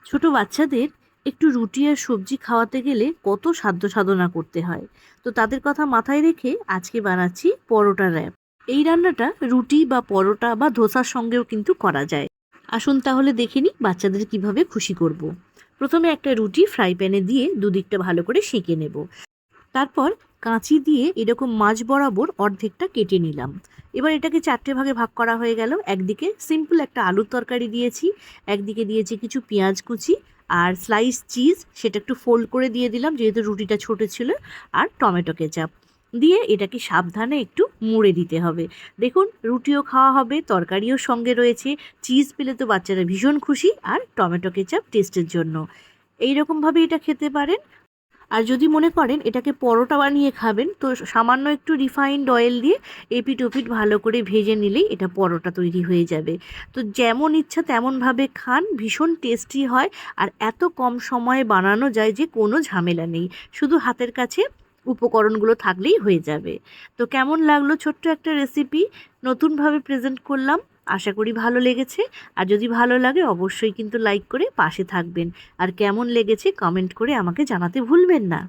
ছোট বাচ্চাদের একটু রুটি আর সবজি খাওয়াতে গেলে কত সাধ্য সাধনা করতে হয়। তো তাদের কথা মাথায় রেখে আজকে বানাচ্ছি পরোটা র্যাপ। এই রান্নাটা রুটি বা পরোটা বা ধোসার সঙ্গেও কিন্তু করা যায়। আসুন তাহলে দেখে নিই বাচ্চাদের কিভাবে খুশি করব। প্রথমে একটা রুটি ফ্রাই প্যানে দিয়ে দুদিকটা ভালো করে সেঁকে নেব। তারপর কাঁচি দিয়ে এরকম মাঝ বরাবর অর্ধেকটা কেটে নিলাম। এবার এটাকে 4টে ভাগে ভাগ করা হয়ে গেল। একদিকে সিম্পল একটা আলুর তরকারি দিয়েছি, একদিকে দিয়েছি কিছু পেঁয়াজ কুচি আর স্লাইস চিজ, সেটা একটু ফোল্ড করে দিয়ে দিলাম যেহেতু রুটিটা ছোট ছিল, আর টমেটো কেচাপ দিয়ে এটাকে সাবধানে একটু মুড়ে দিতে হবে। দেখুন, রুটিও খাওয়া হবে, তরকারিও সঙ্গে রয়েছে, চিজ পেলে তো বাচ্চারা ভীষণ খুশি, আর টমেটো কেচাপ টেস্টের জন্য। এইরকমভাবে এটা খেতে পারেন। আর যদি মনে করেন এটাকে পরোটা বানিয়ে খাবেন, তো সামান্য একটু রিফাইন্ড অয়েল দিয়ে এপিঠ ওপিঠ ভালো করে ভেজে নিলেই এটা পরোটা তৈরি হয়ে যাবে। তো যেমন ইচ্ছা তেমনভাবে খান, ভীষণ টেস্টি হয়। আর এত কম সময়ে বানানো যায় যে কোনো ঝামেলা নেই, শুধু হাতের কাছে উপকরণগুলো থাকলেই হয়ে যাবে। তো কেমন লাগলো ছোট্ট একটা রেসিপি, নতুনভাবে প্রেজেন্ট করলাম, আশা করি ভালো লেগেছে। আর যদি ভালো লাগে অবশ্যই কিন্তু লাইক করে পাশে থাকবেন, আর কেমন লেগেছে কমেন্ট করে আমাকে জানাতে ভুলবেন না।